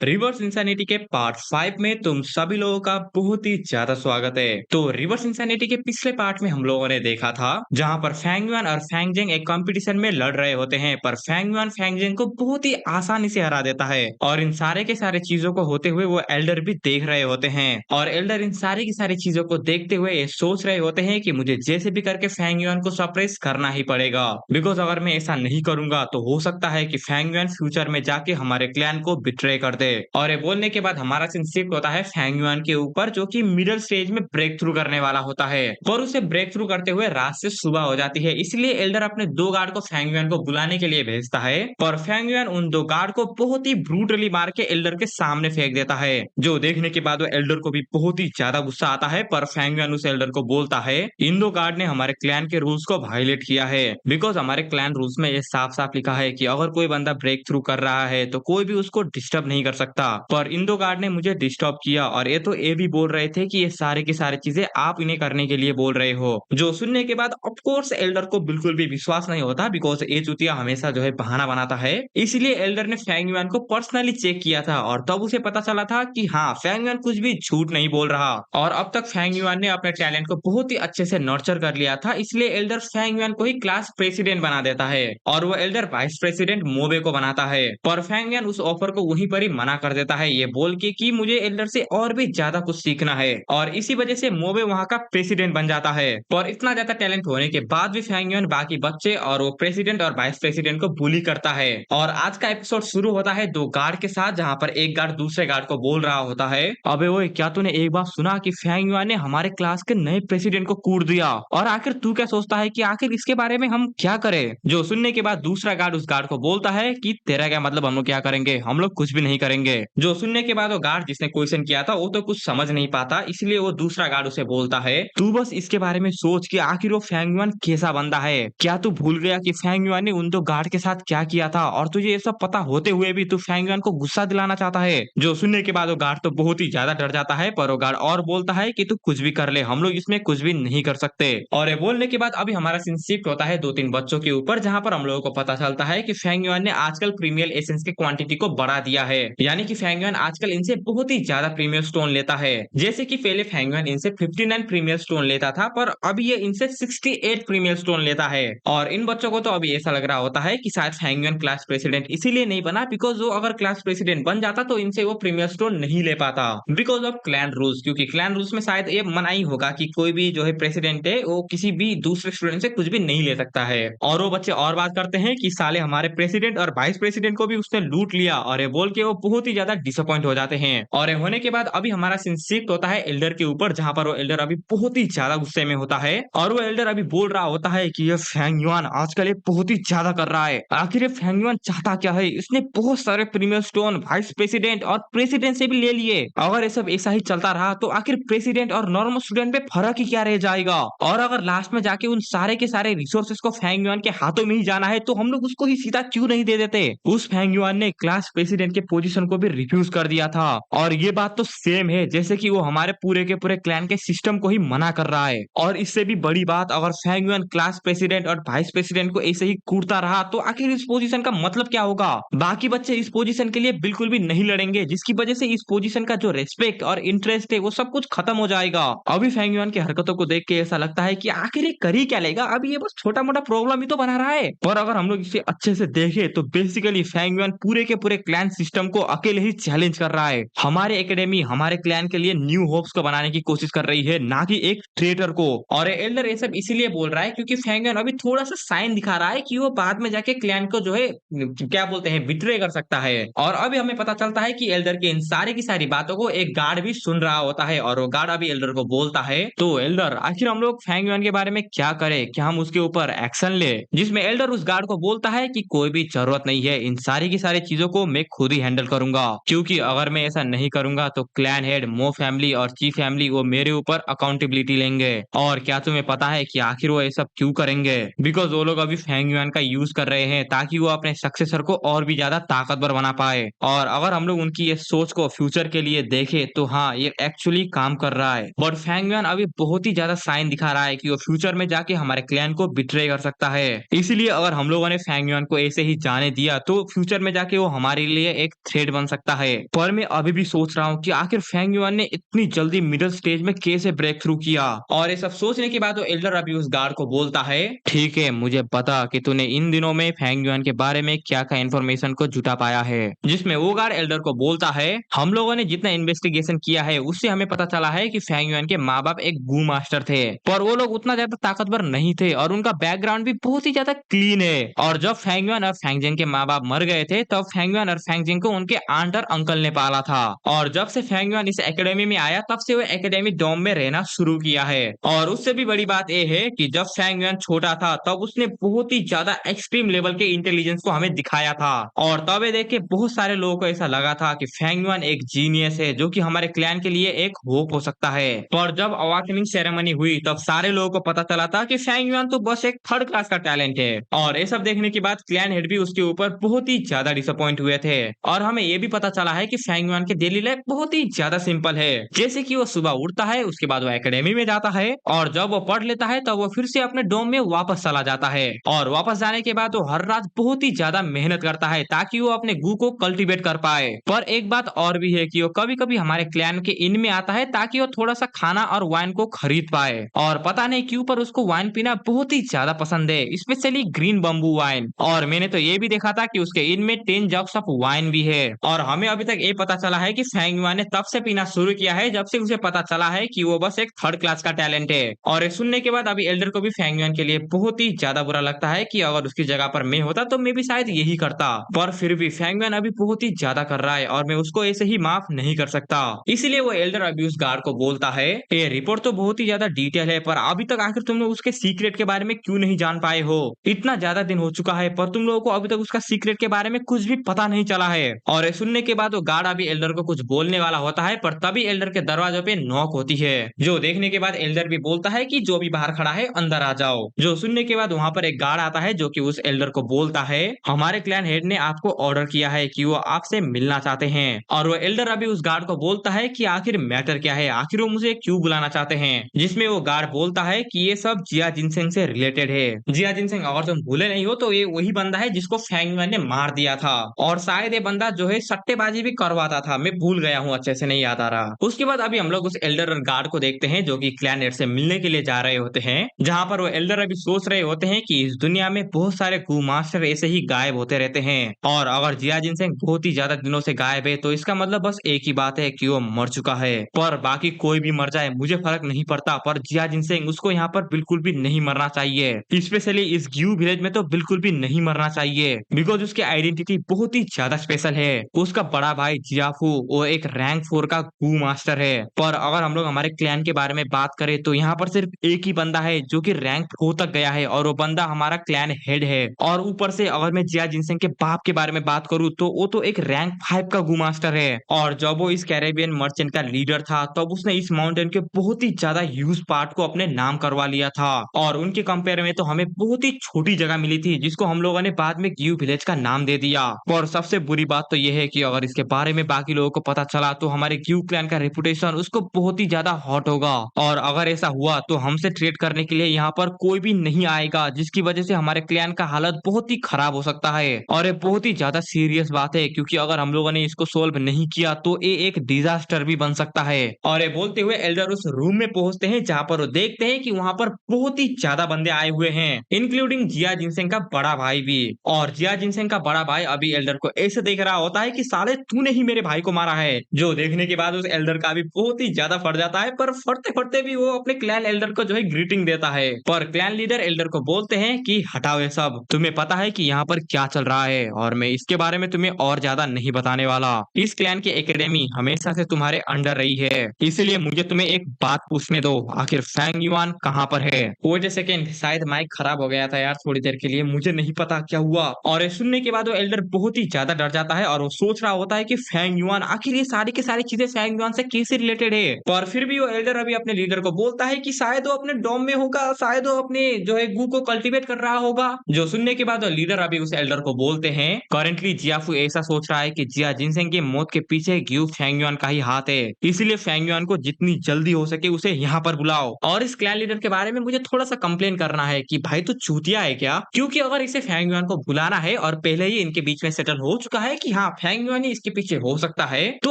Reverse insanity के part 5 में तुम सभी लोगों का बहुत ही ज्यादा स्वागत है। तो रिवर्स इंसैनिटी के पिछले पार्ट में हम लोगों ने देखा था जहां पर फैंग युआन और फैंग जेंग एक कंपटीशन में लड़ रहे होते हैं, पर फैंग युआन फैंग जेंग को बहुत ही आसानी से हरा देता है। और इन सारे के सारे चीजों को होते हुए वो एल्डर भी देख रहे होते हैं, और एल्डर इन सारी की सारी चीजों को देखते हुए ये सोच रहे होते हैं कि मुझे जैसे भी करके फैंग युआन को सरप्राइज करना ही पड़ेगा, बिकॉज अगर मैं ऐसा नहीं करूंगा तो हो सकता है कि फैंग युआन फ्यूचर में जाके हमारे क्लैन को बिट्रे कर दे। और ये बोलने के बाद हमारा सीन शिफ्ट होता है फैंग युआन के ऊपर, जो कि मिडिल स्टेज में ब्रेक थ्रू करने वाला होता है। पर उसे ब्रेक थ्रू करते हुए रात से सुबह हो जाती है, इसलिए एल्डर अपने दो गार्ड को फैंग युआन को बुलाने के लिए भेजता है। पर फैंग युआन उन दो गार्ड को बहुत ही ब्रूटली मार के एल्डर के सामने फेंक देता है, जो देखने के बाद वो एल्डर को भी बहुत ही ज्यादा गुस्सा आता है। पर फैंग युआन उस एल्डर को बोलता है इन दो गार्ड ने हमारे क्लैन के रूल्स को वायलेट किया है, बिकॉज हमारे क्लैन रूल्स में ये साफ साफ लिखा है कि अगर कोई बंदा ब्रेक थ्रू कर रहा है तो कोई भी उसको डिस्टर्ब नहीं कर सकता। पर इंदो गार्ड ने मुझे डिस्टर्ब किया, और ये तो ये भी बोल रहे थे कि ये सारे की सारी चीजें आप इन्हें करने के लिए बोल रहे हो। जो सुनने के बाद ऑफ कोर्स एल्डर को बिल्कुल भी विश्वास नहीं होता, बिकॉज ये चुतिया हमेशा जो है बहाना बनाता है। इसलिए एल्डर ने फैंग युआन को पर्सनली चेक किया था, और तब उसे पता चला था कि हाँ, फैंग युआन कुछ भी झूठ नहीं बोल रहा। और अब तक फैंग युआन ने अपने टैलेंट को बहुत ही अच्छे से नर्चर कर लिया था, इसलिए एल्डर फैंग युआन को ही क्लास प्रेसिडेंट बना देता है, और वो एल्डर वाइस प्रेसिडेंट मोबे को बनाता है। पर फैंग युआन उस ऑफर को वहीं पर ही मना कर देता है, ये बोल के कि मुझे एल्डर से और भी ज्यादा कुछ सीखना है, और इसी वजह से मोबे वहां का प्रेसिडेंट बन जाता है। पर इतना ज्यादा टैलेंट होने के बाद भी फैंग युआन बाकी बच्चे और वो प्रेसिडेंट और वाइस प्रेसिडेंट को बुली करता है। और आज का एपिसोड शुरू होता है दो गार्ड के साथ, जहां पर एक गार्ड दूसरे गार्ड को बोल रहा होता है, अबे ओए, क्या तूने एक बार सुना कि फैंग युआन ने हमारे क्लास के नए प्रेसिडेंट को कूट दिया? और आखिर तू क्या सोचता है कि आखिर इसके बारे में हम क्या करें? जो सुनने के बाद दूसरा गार्ड उस गार्ड को बोलता है कि तेरा क्या मतलब, हम लोग क्या करेंगे? हम लोग कुछ भी नहीं करेंगे। जो सुनने के बाद वो गार्ड जिसने क्वेश्चन किया था वो तो कुछ समझ नहीं पाता, इसलिए वो दूसरा गार्ड उसे बोलता है तू बस इसके बारे में सोच कि आखिर वो फैंग युआन कैसा बंदा है। क्या तू भूल गया कि फैंग युआन ने उन दो गार्ड के साथ क्या किया था, और तुझे ये सब पता होते हुए भी तू फैंग युआन को गुस्सा दिलाना चाहता है? जो सुनने के बाद वो गार्ड तो बहुत ही ज्यादा डर जाता है, पर वो गार्ड और बोलता है कि तू कुछ भी कर ले, हम लोग इसमें कुछ भी नहीं कर सकते। और ये बोलने के बाद अभी हमारा सीन शिफ्ट होता है दो तीन बच्चों के ऊपर, जहां पर हम लोगों को पता चलता है कि फैंग युआन ने आजकल प्रीमियर एसेंस की क्वांटिटी को बढ़ा दिया है, यानी कि फैंग युआन आजकल इनसे बहुत ही ज्यादा प्रीमियर स्टोन लेता है। जैसे कि पहले फैंग युआन इनसे 59 प्रीमियर स्टोन लेता था, पर अभी ये इनसे 68 प्रीमियर स्टोन लेता है। और इन बच्चों को तो अभी ऐसा लग रहा होता है कि शायद फैंग युआन क्लास प्रेसिडेंट इसीलिए नहीं बना बिकॉज वो अगर क्लास प्रेसिडेंट बन जाता तो इनसे वो प्रीमियर स्टोन नहीं ले पाता, बिकॉज ऑफ क्लैन रूल्स। क्योंकि क्लैन रूल्स में शायद ये मना ही होगा कि कोई भी जो है प्रेसिडेंट है वो किसी भी दूसरे स्टूडेंट से कुछ भी नहीं ले सकता है। और वो बच्चे और बात करते हैं कि साले हमारे प्रेसिडेंट और वाइस प्रेसिडेंट को भी उसने लूट लिया, और ये बोल के वो बहुत ही ज्यादा डिसअपॉइंट हो जाते हैं। और ये होने के बाद अभी हमारा सीन शिफ्ट होता है एल्डर के ऊपर, जहां पर वो एल्डर अभी बहुत ही ज्यादा गुस्से में होता है, और वो एल्डर अभी बोल रहा होता है कि ये फैंग युआन आजकल ये बहुत ही ज्यादा कर रहा है। आखिर ये फैंग युआन चाहता क्या है? इसने बहुत सारे प्रीमियर स्टोन वाइस प्रेसिडेंट और प्रेसिडेंट से भी ले लिए। अगर ये सब ऐसा ही चलता रहा तो आखिर प्रेसिडेंट और नॉर्मल स्टूडेंट में फर्क ही क्या रह जाएगा? और अगर लास्ट में जाके उन सारे के सारे रिसोर्सेस को फैंग युआन के हाथों में ही जाना है तो हम लोग उसको ही सीधा क्यों नहीं दे देते? उस फैंग युआन ने क्लास प्रेसिडेंट के पोजीशन को भी रिफ्यूज कर दिया था, और ये बात तो सेम है जैसे कि वो हमारे पूरे के पूरे क्लैन के सिस्टम को ही मना कर रहा है। और इससे भी बड़ी बात, अगर फैंग युआन क्लास प्रेसिडेंट और वाइस प्रेसिडेंट को ऐसे ही कूटता रहा तो आखिर इस पोजीशन का मतलब क्या होगा? बाकी बच्चे इस पोजीशन के लिए बिल्कुल भी नहीं लड़ेंगे, जिसकी वजह से इस पोजीशन का जो रेस्पेक्ट और इंटरेस्ट है वो सब कुछ खत्म हो जाएगा। अभी फैंग युआन की हरकतों को देख के ऐसा लगता है कि आखिर ये कर ही क्या लेगा, अभी ये बस छोटा मोटा प्रॉब्लम ही तो बना रहा है। पर अगर हम लोग इसे अच्छे से देखें तो बेसिकली फैंग युआन पूरे के पूरे क्लैन सिस्टम को अकेले ही चैलेंज कर रहा है। हमारे एकेडमी हमारे क्लैन के लिए न्यू होप्स को बनाने की कोशिश कर रही है, ना कि एक ट्रेटर को। और एल्डर ये सब इसीलिए बोल रहा है क्योंकि फैंग युआन अभी थोड़ा सा साइन दिखा रहा है कि वो बाद में जाके क्लैन को जो है क्या बोलते हैं बिट्रे कर सकता है। और अभी हमें पता चलता है कि एल्डर के इन सारी की सारी बातों को एक गार्ड भी सुन रहा होता है, और वो गार्ड अभी एल्डर को बोलता है तो एल्डर आखिर हम लोग फैंग युआन के बारे में क्या करें, क्या हम उसके ऊपर एक्शन ले? जिसमें एल्डर उस गार्ड को बोलता है कि कोई भी जरूरत नहीं है, इन सारी की सारी चीजों को मैं खुद ही हैंडल करूंगा, क्योंकि अगर मैं ऐसा नहीं करूंगा तो क्लैन हेड, मो फैमिली और चीफ फैमिली वो मेरे ऊपर अकाउंटेबिलिटी लेंगे। और क्या तुम्हें पता है कि आखिर वो ये सब क्यों करेंगे? बिकॉज वो लोग अभी फैंग युआन का यूज कर रहे हैं ताकि वो अपने सक्सेसर को और भी ज्यादा ताकतवर बना पाए। और अगर हम लोग उनकी ये सोच को फ्यूचर के लिए देखें तो हाँ, ये एक्चुअली काम कर रहा है। बट फैंग युआन अभी बहुत ही ज्यादा साइन दिखा रहा है कि वो फ्यूचर में जाके हमारे क्लैन को बिट्रे कर सकता है। इसलिए अगर हम लोगों ने फैंग युआन को ऐसे ही जाने दिया तो फ्यूचर में जाके वो हमारे लिए एक थ्रेट हेड बन सकता है। पर मैं अभी भी सोच रहा हूँ कि आखिर फेंग युआन ने इतनी जल्दी मिडिल स्टेज में कैसे ब्रेक थ्रू किया। और ये सब सोचने के बाद वो एल्डर अभी उस गार्ड को बोलता है, ठीक है, मुझे पता कि तूने इन दिनों में फेंग युआन के बारे में क्या क्या इन्फॉर्मेशन को जुटा पाया है। जिसमें वो गार्ड एल्डर को बोलता है, हम लोगों ने जितना इन्वेस्टिगेशन किया है उससे हमें पता चला है कि फेंग युआन के माँ बाप एक गू मास्टर थे, पर वो लोग उतना ज्यादा ताकतवर नहीं थे और उनका बैकग्राउंड भी बहुत ही ज्यादा क्लीन है। और जब फेंग युआन और फेंग जेंग के माँ बाप मर गए थे तब फेंग युआन और फेंग जेंग को उनके आंट और अंकल ने पाला था। और जब से फेंग युआन इस एकेडमी में आया तब से वो एकेडमी डोम में रहना शुरू किया है। और उससे भी बड़ी बात यह है कि जब फेंग युआन छोटा था तब उसने बहुत ही ज्यादा एक्सट्रीम लेवल के इंटेलिजेंस को हमें दिखाया था। और तब ये देख के बहुत सारे लोगों को ऐसा लगा था कि फेंग युआन एक जीनियस है जो कि हमारे क्लैन के लिए एक होप हो सकता है। पर जब अवार्निंग सेरेमनी हुई तब सारे लोगों को पता चला था कि फेंग युआन तो बस एक थर्ड क्लास का टैलेंट है। और ये सब देखने के बाद क्लैन हेड भी उसके ऊपर बहुत ही ज्यादा डिसअपॉइंट हुए थे। और हमें ये भी पता चला है कि फेंग युआन की डेली लाइफ बहुत ही ज्यादा सिंपल है, जैसे कि वो सुबह उठता है, उसके बाद वो एकेडमी में जाता है और जब वो पढ़ लेता है तब वो फिर से अपने डोम में वापस चला जाता है। और वापस जाने के बाद वो हर रात बहुत ही ज्यादा मेहनत करता है ताकि वो अपने गू को कल्टीवेट कर पाए। पर एक बात और भी है कि वो कभी कभी हमारे क्लैन के इन में आता है ताकि वो थोड़ा सा खाना और वाइन को खरीद पाए। और पता नहीं क्यों पर उसको वाइन पीना बहुत ही ज्यादा पसंद है, स्पेशली ग्रीन बम्बू वाइन। और मैंने तो ये भी देखा था कि उसके इन में 10 जग्स ऑफ वाइन भी है। और हमें अभी तक ये पता चला है कि फेंग युआन ने तब से पीना शुरू किया है जब से उसे पता चला है कि वो बस एक थर्ड क्लास का टैलेंट है। और ये सुनने के बाद अभी एल्डर को भी फेंग युआन के लिए बहुत ही ज्यादा बुरा लगता है कि अगर उसकी जगह पर मैं होता तो मैं भी शायद यही करता। पर फिर भी फेंग युआन अभी बहुत ही ज्यादा कर रहा है और मैं उसको ऐसे ही माफ नहीं कर सकता। इसलिए वो एल्डर अभी उस गार्ड को बोलता है, ये रिपोर्ट तो बहुत ही ज्यादा डिटेल है पर अभी तक आखिर तुम लोग उसके सीक्रेट के बारे में क्यों नहीं जान पाए हो। इतना ज्यादा दिन हो चुका है पर तुम लोगों को अभी तक उसका सीक्रेट के बारे में कुछ भी पता नहीं चला है। और ये सुनने के बाद वो गार्ड अभी एल्डर को कुछ बोलने वाला होता है पर तभी एल्डर के दरवाजे पे नॉक होती है, जो देखने के बाद एल्डर भी बोलता है कि जो भी बाहर खड़ा है अंदर आ जाओ। जो सुनने के बाद वहां पर एक गार्ड आता है जो कि उस एल्डर को बोलता है, हमारे क्लैन हेड ने आपको ऑर्डर किया है कि वो आपसे मिलना चाहते हैं। और वो एल्डर अभी उस गार्ड को बोलता है कि आखिर मैटर क्या है, आखिर वो मुझे क्यों बुलाना चाहते हैं। जिसमें वो गार्ड बोलता है कि ये सब जिया जिनसेंग से रिलेटेड है। जिया जिनसेंग अगर तुम भूले नहीं हो तो ये वही बंदा है जिसको फेंग युआन ने मार दिया था। और शायद ये बंदा जो है सट्टेबाजी भी करवाता था, मैं भूल गया हूँ, अच्छे से नहीं याद आ रहा। उसके बाद अभी हम लोग उस एल्डर और गार्ड को देखते हैं जो कि क्लैन हेड से मिलने के लिए जा रहे होते हैं, जहां पर वो एल्डर अभी सोच रहे होते हैं कि इस दुनिया में बहुत सारे कू मास्टर ऐसे ही गायब होते रहते हैं। और अगर जिया जिनसेंग बहुत ही ज्यादा दिनों से गायब है तो इसका मतलब बस एक ही बात है कि वो मर चुका है। पर बाकी कोई भी मर जाए मुझे फर्क नहीं पड़ता, पर जिया जिनसेंग उसको यहाँ पर बिल्कुल भी नहीं मरना चाहिए। स्पेशली इस ग्यू विलेज में तो बिल्कुल भी नहीं मरना चाहिए, बिकॉज उसकी आइडेंटिटी बहुत ही ज्यादा स्पेशल है। उसका बड़ा भाई जियाफू वो एक रैंक 4 का कू मास्टर है। पर अगर हम लोग हमारे क्लैन के बारे में बात करें तो यहाँ पर सिर्फ एक ही बंदा है जो कि रैंक 4 तक गया है और वो बंदा हमारा क्लैन हेड है। और ऊपर से अगर मैं जिया जिनसेंग के बाप के बारे में बात करूँ तो वो तो एक रैंक 5 का गू मास्टर है। और जब वो इस कैरेबियन मर्चेंट का लीडर था तब उसने इस माउंटेन के बहुत ही ज्यादा ह्यूज पार्ट को अपने नाम करवा लिया था। और उनके कंपेयर में तो हमें बहुत ही छोटी जगह मिली थी जिसको हम लोगों ने बाद में ग्यू विलेज का नाम दे दिया। और सबसे बुरी बात तो यह है कि अगर इसके बारे में बाकी लोगों को पता चला तो हमारे ग्यू क्लैन का रेपुटेशन उसको बहुत ही ज्यादा हॉट होगा। और अगर ऐसा हुआ तो हमसे ट्रेड करने के लिए यहाँ पर कोई भी नहीं आएगा, जिसकी वजह से हमारे क्लैन का हालत बहुत ही खराब हो सकता है। और ये बहुत ही ज्यादा सीरियस बात है क्योंकि अगर हम लोगों ने इसको सोल्व नहीं किया तो ये एक डिजास्टर भी बन सकता है। और ये बोलते हुए एल्डर उस रूम में पहुंचते हैं जहाँ पर वो देखते हैं कि वहाँ पर बहुत ही ज्यादा बंदे आए हुए हैं, इंक्लूडिंग जिया जिनसेंग का बड़ा भाई भी। और जिया जिनसेंग का बड़ा भाई अभी एल्डर को ऐसे देख रहा होता है कि साले तूने ही मेरे भाई को मारा है। जो देखने के बाद उस एल्डर का भी बहुत ही ज्यादा फट जाता है, पर फटते फटते भी वो अपने क्लैन एल्डर को जो है ग्रीटिंग देता है। पर क्लैन लीडर एल्डर को बोलते हैं कि हटाओ ये सब, तुम्हें पता है कि यहाँ पर क्या चल रहा है और मैं इसके बारे में तुम्हें और ज्यादा नहीं बताने वाला। इस क्लैन की एकेडमी हमेशा से तुम्हारे अंडर रही है, इसलिए मुझे तुम्हें एक बात पूछने दो, आखिर फेंग युआन कहाँ पर है। वेट अ सेकेंड, शायद माइक खराब हो गया था यार थोड़ी देर के लिए, मुझे नहीं पता क्या हुआ। और ये सुनने के बाद वो एल्डर बहुत ही ज्यादा डर जाता है और वो सोच रहा होता है कि फेंग युआन, आखिर ये सारी की सारी चीजें फेंग युआन से कैसे रिलेटेड है। पर फिर भी वो एल्डर अभी अपने लीडर को बोलता है कि शायद वो अपने डोम में होगा, शायद वो अपने जो है गू को कल्टीवेट कर रहा होगा। जो सुनने के बाद वो लीडर अभी उस एल्डर को बोलते हैं, करेंटली जियाफू ऐसा सोच रहा है कि जिया जिनसेंग की मौत के पीछे ग्यू फेंग युआन का ही हाथ है, इसीलिए फेंग युआन को जितनी जल्दी हो सके उसे यहाँ पर बुलाओ। और इस क्लैन लीडर के बारे में मुझे थोड़ा सा कंप्लेन करना है कि भाई तू चूतिया है क्या, क्योंकि अगर इसे फेंग युआन को बुलाना है और पहले ही इनके बीच में सेटल हो चुका है कि हाँ फैंग युआन ही इसके पीछे हो सकता है, तो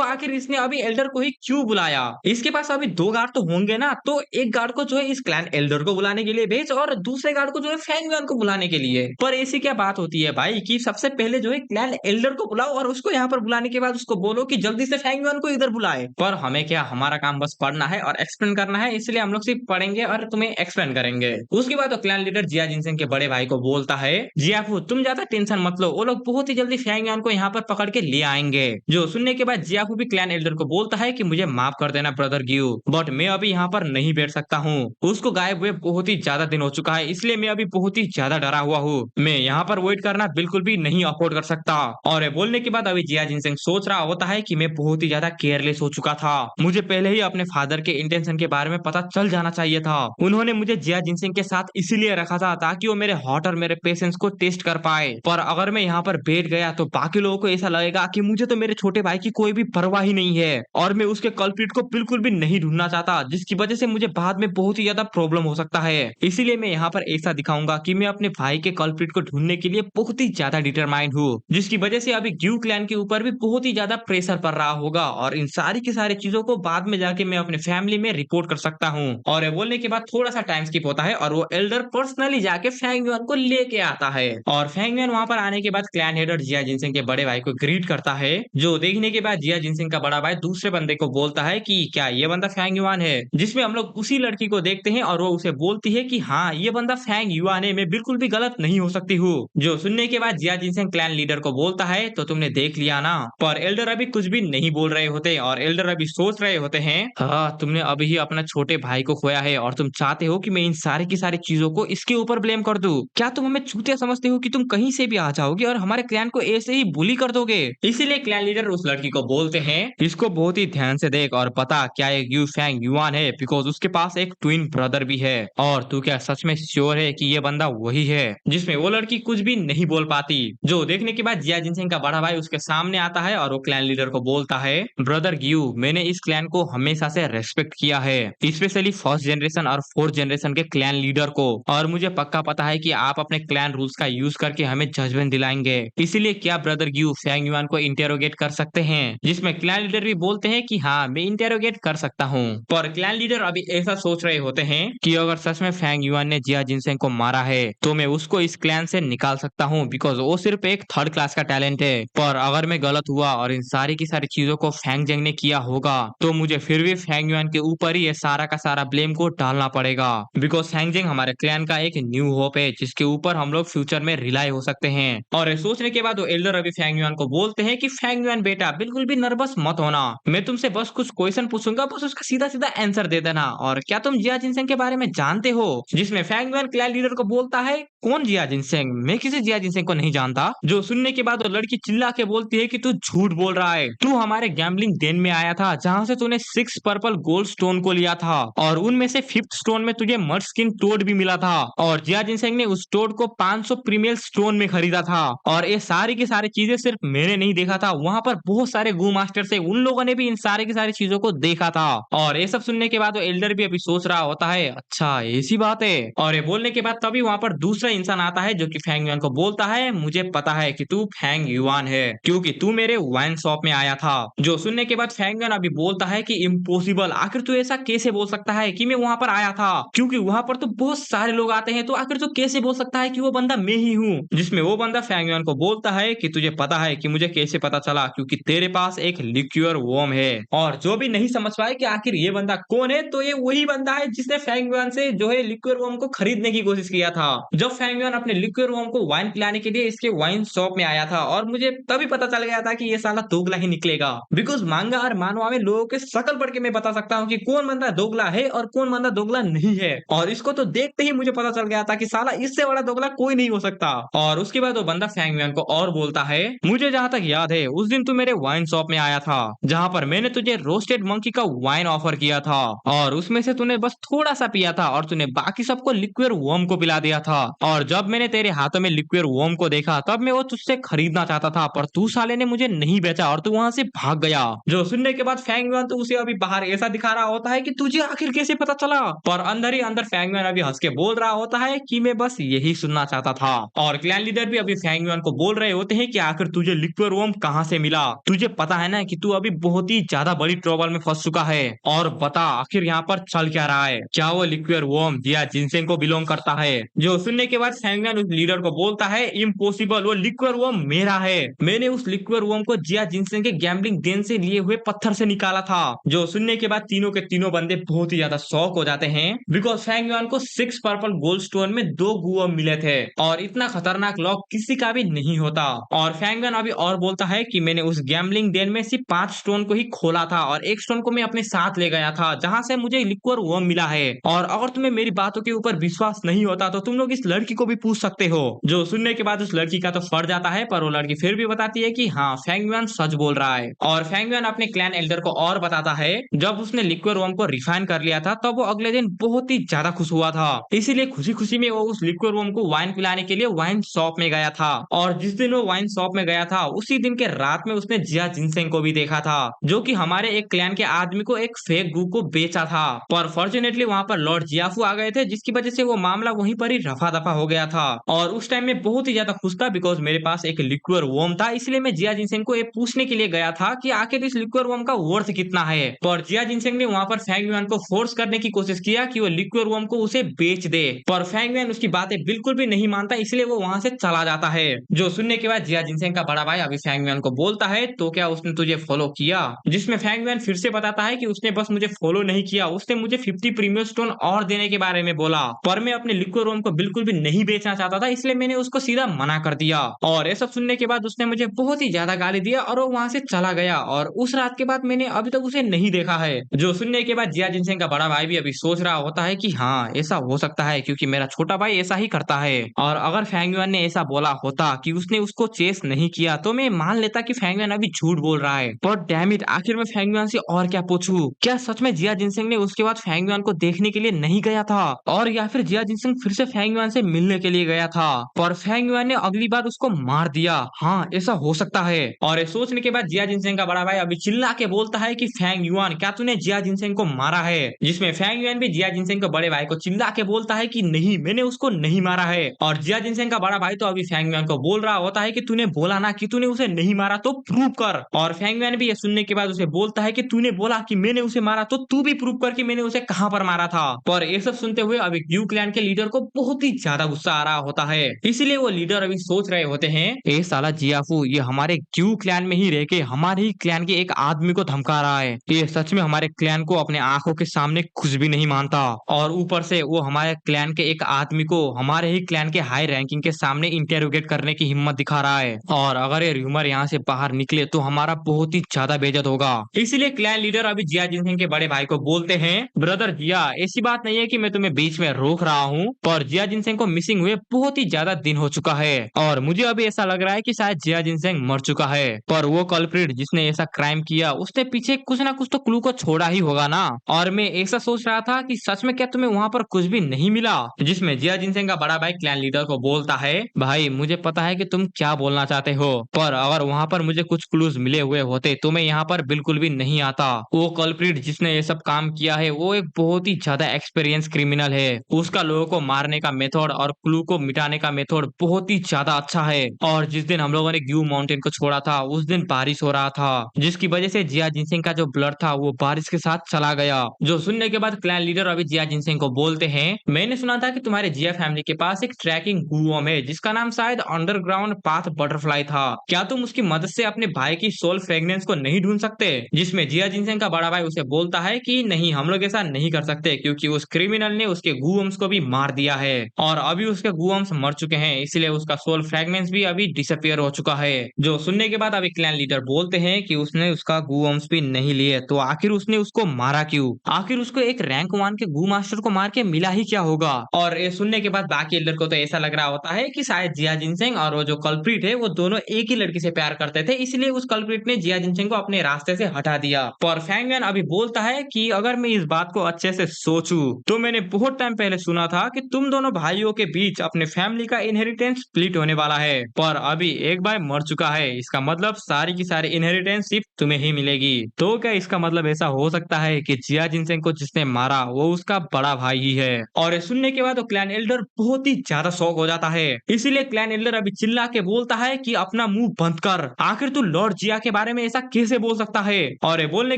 आखिर इसने अभी एल्डर को ही क्यों बुलाया? इसके पास अभी 2 गार्ड तो होंगे ना, तो एक गार्ड को जो है इस क्लैन एल्डर को बुलाने के लिए भेज और दूसरे गार्ड को जो है फैंग युआन को बुलाने के लिए। पर ऐसी क्या बात होती है भाई कि सबसे पहले जो है क्लैन एल्डर को बुलाओ और उसको यहाँ पर बुलाने के बाद उसको बोलो कि जल्दी से फैंग युआन को इधर बुलाए। पर हमें क्या, हमारा काम बस पढ़ना है और एक्सप्लेन करना है, इसलिए हम लोग सिर्फ पढ़ेंगे और तुम्हें एक्सप्लेन करेंगे। उसके बाद तो क्लैन लीडर जिया जिनसेंग के बड़े भाई को बोलता है, जियाफू तुम ज्यादा टेंशन मत लो, वो लोग बहुत ही जल्दी फैंग युआन को यहाँ पर पकड़ के ले आएंगे। जो सुनने के बाद जियाफू भी क्लैन एल्डर को बोलता है कि मुझे माफ कर देना ब्रदर गियो, बट मैं अभी यहाँ पर नहीं बैठ सकता हूँ। उसको गायब हुए बहुत ही ज्यादा दिन हो चुका है, इसलिए मैं अभी बहुत ही ज्यादा डरा हुआ हूँ। मैं यहाँ पर वेट करना बिल्कुल भी नहीं अफोर्ड कर सकता। और ये बोलने के बाद अभी जिया जिनसेंग सोच रहा होता है कि मैं बहुत ही ज्यादा केयरलेस हो चुका था, मुझे पहले ही अपने फादर के इंटेंशन के बारे में पता चल जाना चाहिए था। उन्होंने मुझे जिया जिनसेंग के साथ इसीलिए रखा था ताकि वो मेरे हॉट और मेरे पेशेंस को टेस्ट कर पाए। पर अगर मैं यहाँ पर बैठ गया तो बाकी लोगों को ऐसा लगेगा कि मुझे तो मेरे छोटे भाई की कोई भी परवाह ही नहीं है और मैं उसके कल्प्रिट को बिल्कुल भी नहीं ढूंढना चाहता, जिसकी वजह से मुझे बाद में बहुत ही ज्यादा प्रॉब्लम हो सकता है। इसीलिए मैं यहाँ पर ऐसा दिखाऊंगा कि मैं अपने भाई के कल्प्रिट को ढूंढने के लिए बहुत ही ज्यादा डिटरमाइंड हूँ, जिसकी वजह से अभी ग्यू क्लैन के ऊपर भी बहुत ही ज्यादा प्रेशर पड़ रहा होगा और इन सारी की सारी चीजों को बाद में जाके मैं अपने फैमिली में रिपोर्ट कर सकता हूँ। और ये बोलने के बाद थोड़ा सा टाइम स्किप होता है और वो एल्डर पर्सनली जाके फैंग युआन को लेके आता है। और फैंग युआन वहां पर आने के बाद क्लैन हेडर जिया जिनसेंग के बड़े भाई को ग्रीट करता है। जो देखने के बाद जिया जिनसेंग का बड़ा भाई दूसरे बंदे को बोलता है कि क्या ये बंदा फैंग युआन है, जिसमें हम लोग उसी लड़की को देखते हैं और वो उसे बोलती है कि हाँ ये बंदा फैंग युआन है, मैं बिल्कुल भी गलत नहीं हो सकती हूँ। जो सुनने के बाद जिया जिनसेंग क्लैन लीडर को बोलता है, तो तुमने देख लिया ना। पर एल्डर अभी कुछ भी नहीं बोल रहे होते और एल्डर अभी सोच रहे होते हैं, हाँ तुमने अभी ही अपना छोटे भाई को खोया है और तुम चाहते हो कि मैं इन सारी की सारी चीजों को इसके ऊपर ब्लेम कर दूं। क्या तुम हमें चूतिया समझते हो कि तुम कहीं से भी आ जाओगे और हमारे क्लैन को ऐसे ही बुली कर दोगे? इसीलिए क्लैन लीडर उस लड़की को बोलते हैं, इसको बहुत ही ध्यान से देख और पता क्या एक यू फैंग युआन है, बिकॉज उसके पास एक ट्विन ब्रदर भी है। और तू क्या सच में श्योर है कि ये बंदा वही है? जिसमें वो लड़की कुछ भी नहीं बोल पाती। जो देखने के बाद जिया जिनसेंग का बड़ा भाई उसके सामने आता है और वो क्लैन लीडर को बोलता है, ब्रदर गियू मैंने इस क्लैन को हमेशा से रेस्पेक्ट किया है, स्पेशली फर्स्ट जनरेशन और फोर्थ जनरेशन के क्लैन लीडर को, और मुझे पक्का पता है कि आप अपने क्लैन रूल्स का यूज करके हमें जजमेंट दिलाएंगे। इसीलिए क्या ब्रदर गियू फैंग युआन को इंटेरोगेट कर सकते हैं? जिसमें क्लैन लीडर भी बोलते हैं कि हाँ मैं इंटेरोगेट कर सकता हूँ। पर क्लैन लीडर अभी ऐसा सोच रहे होते हैं कि अगर सच में फैंग युआन ने जिया जिनसेंग को मारा है तो मैं उसको इस क्लैन से निकाल सकता हूँ, बिकॉज वो सिर्फ एक थर्ड क्लास का टैलेंट है। पर अगर मैं गलत हुआ और इन सारी की सारी चीजों को फैंग जेंग ने किया होगा तो मुझे फिर भी फैंग युआन के ऊपर ही ये सारा का सारा ब्लेम को डालना पड़ेगा, बिकॉज फैंग जेंग हमारे क्लैन का एक न्यू होप है जिसके ऊपर हम लोग फ्यूचर में रिलाई हो सकते हैं। और ये सोचने के बाद वो एल्डर अभी फैंग युआन को बोलते हैं कि फैंग युआन बेटा बिल्कुल भी नर्वस मत होना, मैं तुमसे बस कुछ क्वेश्चन पूछूंगा, बस उसका सीधा सीधा आंसर दे देना। और क्या तुम जिया जिनसेंग के बारे में जानते हो? जिसमें फैंग युआन क्लैन लीडर को बोलता है, कौन जिया जिनसेंग? मैं किसी जिया जिनसेंग को नहीं जानता। जो सुनने के बाद वो लड़की चिल्ला के बोलती है कि तू झूठ बोल रहा है, तू हमारे गैम्बलिंग den में आया था जहाँ से तूने 6 पर्पल गोल्ड स्टोन को लिया था और उनमें से 5th स्टोन में तुझे मड स्किन टोड भी मिला था और जिया जिनसेंग ने उस टोड को 500 प्रीमियल स्टोन में खरीदा था। और ये सारी की सारी चीजें सिर्फ मैंने नहीं देखा था, वहां पर बहुत सारे गू मास्टर थे, उन लोगों ने भी इन सारी की सारी चीजों को देखा था। और ये सब सुनने के बाद वो एल्डर भी अभी सोच रहा होता है, अच्छा ऐसी बात है। और ये बोलने के बाद तभी वहां पर दूसरा इंसान आता है जो कि फैंग युआन को बोलता है, मुझे पता है कि तू फैंग युआन है क्योंकि तू मेरे वाइन शॉप में आया था। जो सुनने के बाद फैंग युआन अभी बोलता है कि इम्पॉसिबल, आखिर तू ऐसा कैसे बोल सकता है कि मैं वहां पर आया था, क्योंकि वहां पर तो बहुत सारे लोग आते हैं, तो आखिर तू कैसे बोल सकता है कि वो बंदा मैं ही हूँ? जिसमें वो बंदा फैंग युआन को बोलता है कि तुझे पता है कि मुझे कैसे पता चला, क्योंकि तेरे पास एक लिक्योर वॉर्म है। और जो भी नहीं समझ पाए कि आखिर ये बंदा कौन है, तो ये वही बंदा है जिसने फैंग युआन से जो है लिक्योर वॉर्म को खरीदने की कोशिश किया था। जब फैंग युआन अपने लिक्योर वॉर्म को वाइन पिलाने के लिए इसके वाइन शॉप में आया था और मुझे तभी पता चल गया था कि ये साला दोगला ही निकलेगा, बिकॉज मांगा और मानवा में लोगों के शकल पढ़ के मैं बता सकता हूँ कि कौन बंदा दोगला है और कौन बंदा दोगला नहीं है। और इसको तो देखते ही मुझे पता चल गया था कि साला इससे बड़ा दोगला कोई नहीं हो सकता। और उसके बाद वो बंदा फैंग युआन को और बोलता है, मुझे जहाँ तक याद है उस दिन तू मेरे वाइन शॉप में आया था जहाँ पर मैंने तुझे रोस्टेड मंकी का वाइन ऑफर किया था और उसमें से तूने बस थोड़ा सा पिया था और तूने बाकी सबको लिक्विड वॉर्म को पिला दिया था। और जब मैंने तेरे हाथों में लिक्विड वॉर्म को देखा तब मैं वो तुझसे खरीदना चाहता था, पर तू साले ने मुझे नहीं बेचा और तू वहां से भाग गया। जो सुनने के बाद फैंग युआन तो उसे अभी बाहर ऐसा दिखा रहा होता है कि तुझे आखिर कैसे पता चला, पर अंदर ही अंदर फैंग युआन अभी हंस के बोल रहा होता है कि मैं बस यही सुनना चाहता था। और क्लैन लीडर भी अभी फैंग युआन को बोल रहे होते हैं कि आखिर तुझे लिक्विड वर्म कहाँ से मिला? तुझे पता है ना कि तू अभी बहुत ही ज्यादा बड़ी ट्रबल में फंस चुका है। और बता आखिर यहाँ पर चल क्या रहा है? क्या वो लिक्विड वर्म जिया जिनसेंग को बिलोंग करता है? जो सुनने के बाद फैंगमैन उस लीडर को बोलता है, इम्पॉसिबल, वो लिक्विड वर्म मेरा है। मैंने उस लिक्विड वर्म को जिया जिनसेंग के गैम्बलिंग देन से लिए हुए पत्थर से निकाला था। जो सुनने के बाद तीनों के तीनों बंदे बहुत ही ज्यादा शॉक हो जाते हैं, बिकॉज फैंगमैन को 6 पर्पल गोल्ड स्टोन में 2 गुअम मिले थे और इतना खतरनाक लॉक किसी का भी नहीं होता। और फैंगमैन अभी और बोलता है कि मैंने उस गैम्बलिंग देन में सिर्फ 5 स्टोन को ही खोला था और एक स्टोन को मैं अपने साथ ले गया था जहां से मुझे लिक्विड वर्म मिला है। और अगर तुम्हें मेरी बातों के ऊपर विश्वास नहीं होता तो तुम लोग इस लड़की को भी पूछ सकते हो। जो सुनने के बाद उस लड़की का तो फट जाता है, पर वो लड़की फिर भी बताती है कि हाँ फैंगमैन सच बोल रहा है। और फैंगमैन अपने क्लैन एल्डर को और बताता है, जब उसने लिक्विड वर्म को रिफाइन कर लिया था तब वो अगले दिन बहुत ही ज्यादा खुश हुआ था, इसीलिए खुशी खुशी में वो उस लिक्विड वर्म को वाइन पिलाने के लिए वाइन शॉप में गया था। और जिस दिन वो वाइन शॉप में गया था उसी दिन के रात में उसने जिया जिनसेंग को भी देखा था, जो कि हमारे एक क्लैन के आदमी को एक फेक गू को बेचा था। पर फॉर्चुनेटली वहां पर लॉर्ड जियाफू आ गए थे, जिसकी वजह से वो मामला वहीं पर ही रफा दफा हो गया था। और उस टाइम में बहुत ही ज्यादा खुश था, बिकॉज मेरे पास एक लिक्विड वर्म था, इसलिए मैं जिया जिनसेंग को ये पूछने के लिए गया था कि आखिर इस लिक्विड वर्म का वर्थ कितना है। पर जिया जिनसेंग ने वहां पर फैंगमैन को फोर्स करने की कोशिश किया कि वो लिक्विड वर्म को उसे बेच दे, पर फैंगमैन उसकी बातें बिल्कुल भी नहीं मानता, इसलिए वो वहां से चला जाता है। जो सुनने के बाद जिया जिनसेंग का बड़ा भाई अभी फैंगमैन को बोलता है, तो क्या उसने तुझे फॉलो किया? जिसमें फैंगमैन फिर से बताता है कि उसने बस मुझे फॉलो नहीं किया, उसने मुझे 50 प्रीमियम स्टोन और देने के बारे में बोला, पर मैं अपने लिक्विड वर्म को बिल्कुल भी नहीं बेचना चाहता था, इसलिए मैंने उसको सीधा मना कर दिया। और ये सब सुनने के बाद उसने मुझे बहुत ही ज्यादा गाली दिया और वो वहां से चला गया। और उस रात के बाद मैंने अभी तक उसे नहीं देखा है। जो सुनने के बाद जिया जिनसेंग का बड़ा भाई भी अभी सोच रहा होता है कि हाँ ऐसा हो सकता है, क्योंकि मेरा छोटा भाई ऐसा ही करता है। और अगर फैंगमैन ने ऐसा बोला होता कि उसने उसको चेस नहीं किया तो मैं मान लेता कि फैंगमैन अभी झूठ बोल रहा है। पर डैम इट, आखिर मैं फैंगमैन से और क्या पूछूं? क्या सच में जिया जिनसेंग ने उसके बाद फैंगमैन को देखने के लिए नहीं गया था, और या फिर जिया जिनसेंग फिर से फैंगमैन से मिलने के लिए गया था पर फैंगमैन ने अगली बार उसको मार दिया? हाँ ऐसा हो सकता है। और ये सोचने के बाद जिया जिनसेंग का बड़ा भाई अभी चिल्ला के बोलता है कि फैंग युआन, क्या तूने जिया जिनसेंग को मारा है? जिसमें फैंग युआन भी जिया जिनसेंग के बड़े भाई को चिल्ला के बोलता है कि नहीं, मैंने उसको नहीं मारा है। और जिया जिनसेंग का बड़ा भाई तो अभी फैंग युआन को बोल रहा होता है कि तूने बोला ना कि तूने उसे नहीं मारा, तो प्रूव कर। और फैंग युआन भी ये सुनने के बाद उसे बोलता है कि तूने बोला कि मैंने उसे मारा, तो तू भी प्रूव कर कि मैंने उसे कहां पर मारा था। पर ये सब सुनते हुए अभी ग्यू क्लैन के लीडर को बहुत ही ज्यादा गुस्सा आ रहा होता है, इसीलिए वो लीडर अभी सोच रहे होते हैं, ए साला जियाफू, ये हमारे ग्यू क्लैन में ही रह के हमारे ही क्लैन के एक आदमी को धमका रहा है। ये सच में हमारे क्लैन को अपने आंखों के सामने कुछ भी नहीं मानता, और ऊपर से वो हमारे क्लैन के एक आदमी को हमारे ही क्लैन के हाई रैंकिंग के सामने इंटेरोगेट करने की हिम्मत दिखा रहा है। और अगर ये र्यूमर यहाँ से बाहर निकले तो हमारा बहुत ही ज्यादा बेइज्जत होगा। इसीलिए क्लैन लीडर अभी जिया जिनसेंग के बड़े भाई को बोलते हैं, ब्रदर जिया, ऐसी बात नहीं है कि मैं तुम्हें बीच में रोक रहा हूँ, पर जिया जिनसेंग को मिसिंग हुए बहुत ही ज्यादा दिन हो चुका है और मुझे अभी ऐसा लग रहा है कि शायद जिया जिनसेंग मर चुका है। पर वो कल्प्रिट जिसने ऐसा क्राइम किया उसने पीछे कुछ ना कुछ तो क्लू को छोड़ा ही होगा ना। और मैं ऐसा सोच रहा था कि सच में क्या तुम्हें वहाँ पर कुछ भी नहीं मिला? जिसमें जिया जिनसेंग का बड़ा भाई क्लैन लीडर को बोलता है, भाई मुझे पता है कि तुम क्या बोलना चाहते हो, पर अगर वहाँ पर मुझे कुछ क्लूज मिले हुए होते तो मैं यहाँ पर बिल्कुल भी नहीं आता। वो कल्प्रिट जिसने ये सब काम किया है वो एक बहुत ही ज्यादा एक्सपीरियंस क्रिमिनल है, उसका लोगों को मारने का मेथड और क्लू को मिटाने का मेथड बहुत ही ज्यादा अच्छा है। और जिस दिन हम लोगों ने ग्यू माउंटेन को छोड़ा था उस दिन बारिश हो रहा था, जिसकी वजह से जिया जिनसेंग का जो ब्लड था वो बारिश के साथ चला गया। जो सुनने के बाद क्लैन लीडर अभी जिया जिनसेंग को बोलते हैं, मैंने सुना था कि तुम्हारे जिया फैमिली के पास एक ट्रैकिंग गुओम है जिसका नाम शायद अंडरग्राउंड पाथ बटरफ्लाई था, क्या तुम उसकी मदद से अपने भाई की सोल फ्रेगनेंस को नहीं ढूंढ सकते? जिसमें जिया जिनसेंग का बड़ा भाई उसे बोलता है कि नहीं, हम लोग ऐसा नहीं कर सकते, क्योंकि उस क्रिमिनल ने उसके गुओम्स को भी मार दिया है और अभी उसके गुओम्स मर चुके हैं, इसलिए उसका सोल फ्रेगमेंट्स भी अभी डिसअपियर हो चुका है। जो सुनने के बाद अभी क्लैन लीडर बोलते हैं कि उसने उसका गुओम्स भी नहीं लिए, तो आखिर उसने उसको मारा क्यों? आखिर उसको एक रैंक 1 के गू मास्टर को मार के मिला ही क्या होगा? और ये सुनने के बाद बाकी एल्डर को तो ऐसा लग रहा होता है कि शायद जिया जिनसेंग और वो जो कल्प्रिट है वो दोनों एक ही लड़की से प्यार करते थे, इसलिए उस कल्प्रिट ने जिया जिनसेंग को अपने रास्ते से हटा दिया। पर फैंगमैन अभी बोलता है कि अगर मैं इस बात को अच्छे से सोचूं तो मैंने बहुत टाइम पहले सुना था कि तुम दोनों भाइयों के बीच अपने फैमिली का इनहेरिटेंस स्प्लिट होने वाला है, पर अभी एक भाई मर चुका है, इसका मतलब सारी की सारी इनहेरिटेंस सिर्फ तुम्हें ही मिलेगी। तो क्या इसका मतलब ऐसा हो सकता है कि जिया जिनसेंग को जिसने मारा वो उसका बड़ा भाई ही है? और ये सुनने के बाद तो क्लैन एल्डर बहुत ही ज्यादा शॉक हो जाता है, इसीलिए क्लैन एल्डर अभी चिल्ला के बोलता है कि अपना मुंह बंद कर, आखिर तू लॉर्ड जिया के बारे में ऐसा कैसे बोल सकता है। और ये बोलने